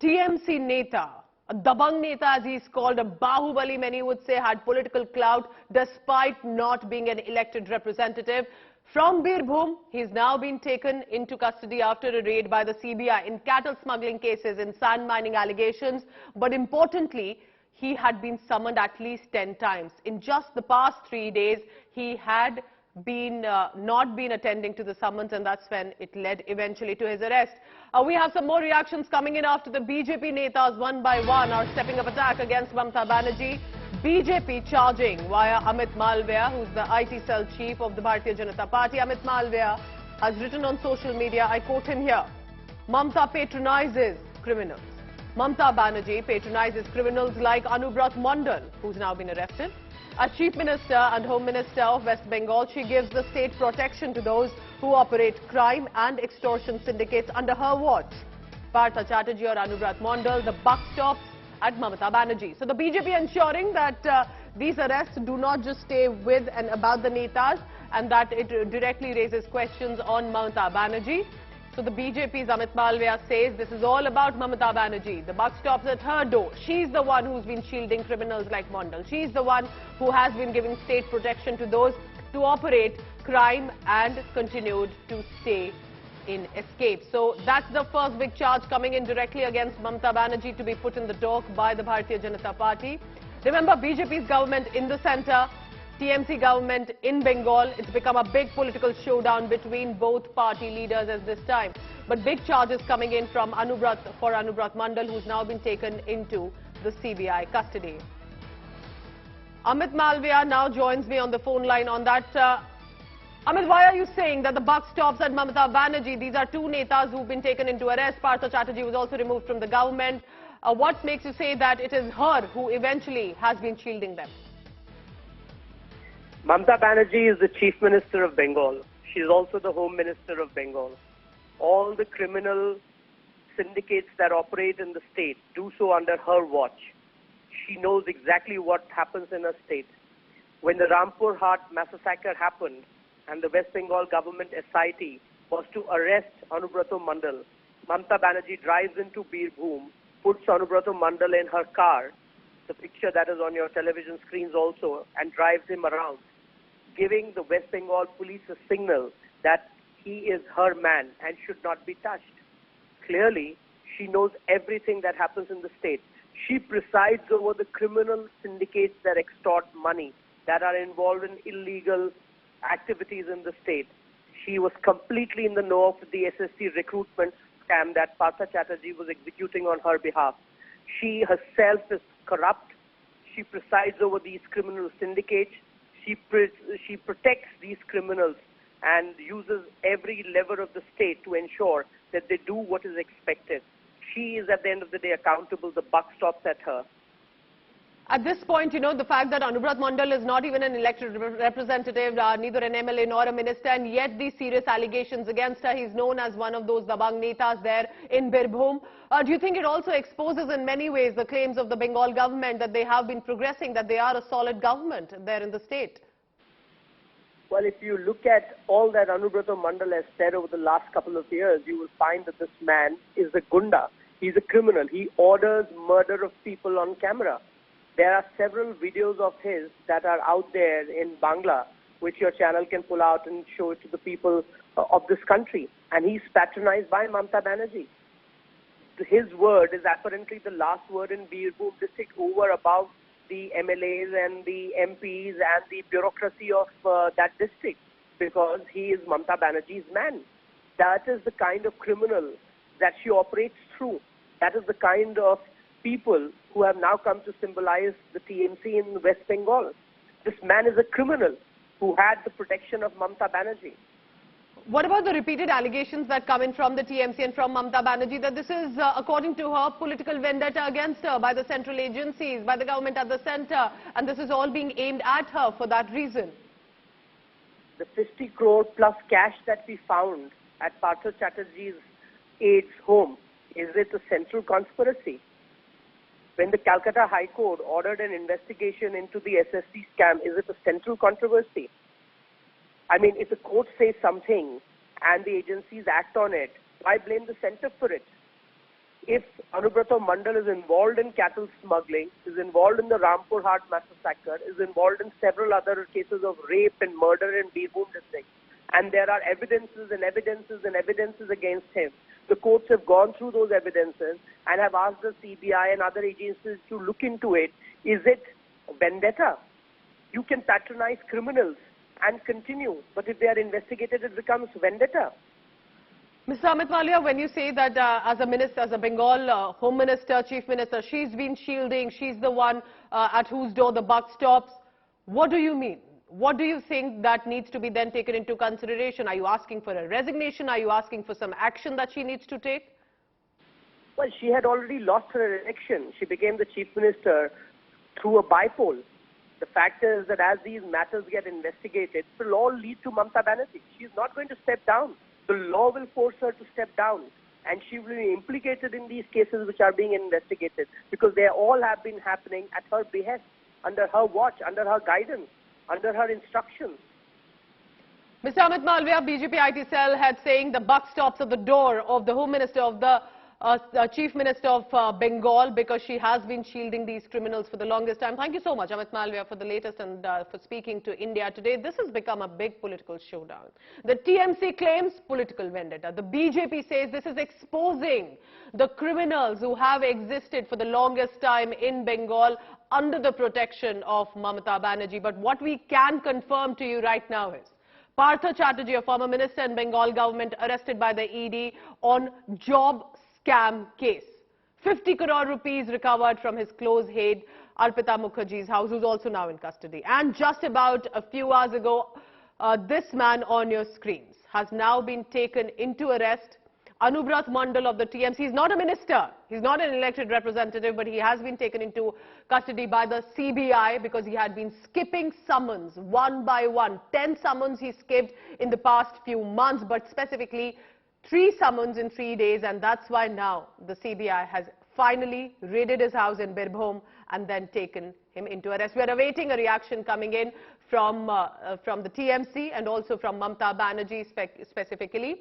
TMC Neta, a Dabang Neta as he is called, a Bahubali many would say, had political clout despite not being an elected representative. From Birbhum, he's now been taken into custody after a raid by the CBI in cattle smuggling cases, in sand mining allegations. But importantly, he had been summoned at least 10 times. In just the past 3 days, he had not been attending to the summons, and that's when it led eventually to his arrest. We have some more reactions coming in after the BJP netas one by one are stepping up attack against Mamata Banerjee. BJP charging via Amit Malviya, who's the IT cell chief of the Bharatiya Janata Party. Amit Malviya has written on social media, I quote him here, Mamata patronizes criminals. Mamata Banerjee patronizes criminals like Anubrata Mondal, who's now been arrested. As Chief Minister and Home Minister of West Bengal, she gives the state protection to those who operate crime and extortion syndicates under her watch. Partha Chatterjee or Anubrata Mondal, the buck stops at Mamata Banerjee. So the BJP ensuring that these arrests do not just stay with and about the netas, and that it directly raises questions on Mamata Banerjee. So the BJP's Amit Malviya says this is all about Mamata Banerjee. The buck stops at her door. She's the one who's been shielding criminals like Mondal. She's the one who has been giving state protection to those to operate crime and continued to stay in escape. So that's the first big charge coming in directly against Mamata Banerjee to be put in the dock by the Bharatiya Janata Party. Remember, BJP's government in the centre, TMC government in Bengal. It's become a big political showdown between both party leaders at this time. But big charges coming in from Anubrata Mondal, who's now been taken into the CBI custody. Amit Malviya now joins me on the phone line on that. Amit, why are you saying that the buck stops at Mamata Banerjee? These are two netas who've been taken into arrest. Partha Chatterjee was also removed from the government. What makes you say that it is her who eventually has been shielding them? Mamata Banerjee is the Chief Minister of Bengal. She is also the Home Minister of Bengal. All the criminal syndicates that operate in the state do so under her watch. She knows exactly what happens in her state. When the Rampur Haat massacre happened and the West Bengal government SIT was to arrest Anubrata Mondal, Mamata Banerjee drives into Birbhum, puts Anubrata Mondal in her car, the picture that is on your television screens also, and drives him around, giving the West Bengal police a signal that he is her man and should not be touched. Clearly, she knows everything that happens in the state. She presides over the criminal syndicates that extort money, that are involved in illegal activities in the state. She was completely in the know of the SSC recruitment scam that Partha Chatterjee was executing on her behalf. She herself is corrupt. She presides over these criminal syndicates. She protects these criminals and uses every lever of the state to ensure that they do what is expected. She is, at the end of the day, accountable. The buck stops at her. At this point, you know, the fact that Anubrata Mondal is not even an elected representative, neither an MLA nor a minister, and yet these serious allegations against her. He's known as one of those Dabang netas there in Birbhum. Do you think it also exposes in many ways the claims of the Bengal government that they have been progressing, that they are a solid government there in the state? Well, if you look at all that Anubrata Mondal has said over the last couple of years, you will find that this man is a gunda. He's a criminal. He orders murder of people on camera. There are several videos of his that are out there in Bangla, which your channel can pull out and show it to the people of this country. And he's patronized by Mamata Banerjee. His word is apparently the last word in Birbhum district, over above the MLAs and the MPs and the bureaucracy of that district, because he is Mamata Banerjee's man. That is the kind of criminal that she operates through. That is the kind of people who have now come to symbolize the TMC in West Bengal. This man is a criminal who had the protection of Mamata Banerjee. What about the repeated allegations that come in from the TMC and from Mamata Banerjee that this is, according to her, political vendetta against her by the central agencies, by the government at the centre, and this is all being aimed at her for that reason? The 50 crore plus cash that we found at Partha Chatterjee's aide's home, is it a central conspiracy? When the Calcutta High Court ordered an investigation into the SSC scam, is it a central controversy? I mean, if the court says something and the agencies act on it, why blame the centre for it? if Anubrata Mondal is involved in cattle smuggling, is involved in the Rampur Hart massacre, is involved in several other cases of rape and murder in Birbhum district, and there are evidences and evidences and evidences against him, the courts have gone through those evidences and have asked the CBI and other agencies to look into it. Is it vendetta? You can patronize criminals and continue, but if they are investigated, it becomes vendetta. Mr. Amit Malviya, when you say that as a minister, as a Bengal Home Minister, Chief Minister, she's been shielding, she's the one at whose door the buck stops, what do you mean? What do you think that needs to be then taken into consideration? Are you asking for a resignation? Are you asking for some action that she needs to take? Well, she had already lost her election. She became the Chief Minister through a bypoll. The fact is that as these matters get investigated, it will all lead to Mamata Banerjee. She's not going to step down. The law will force her to step down, and she will be implicated in these cases which are being investigated, because they all have been happening at her behest, under her watch, under her guidance, under her instructions. Mr. Amit Malviya, BJP IT cell had saying the buck stops at the door of the Home Minister, of the Chief Minister of Bengal, because she has been shielding these criminals for the longest time. Thank you so much, Amit Malviya, for the latest and for speaking to India Today. This has become a big political showdown. The TMC claims political vendetta. The BJP says this is exposing the criminals who have existed for the longest time in Bengal under the protection of Mamata Banerjee. But what we can confirm to you right now is Partha Chatterjee, a former minister in Bengal government, arrested by the ED on job scam case. 50 crore rupees recovered from his close aide Arpita Mukherjee's house, who's also now in custody. And just about a few hours ago, this man on your screens has now been taken into arrest. Anubrata Mondal of the TMC. He's not a minister. He's not an elected representative, but he has been taken into custody by the CBI because he had been skipping summons one by one. 10 summons he skipped in the past few months, but specifically 3 summons in 3 days, and that's why now the CBI has finally raided his house in Birbhum and then taken him into arrest. We are awaiting a reaction coming in from the TMC and also from Mamata Banerjee specifically.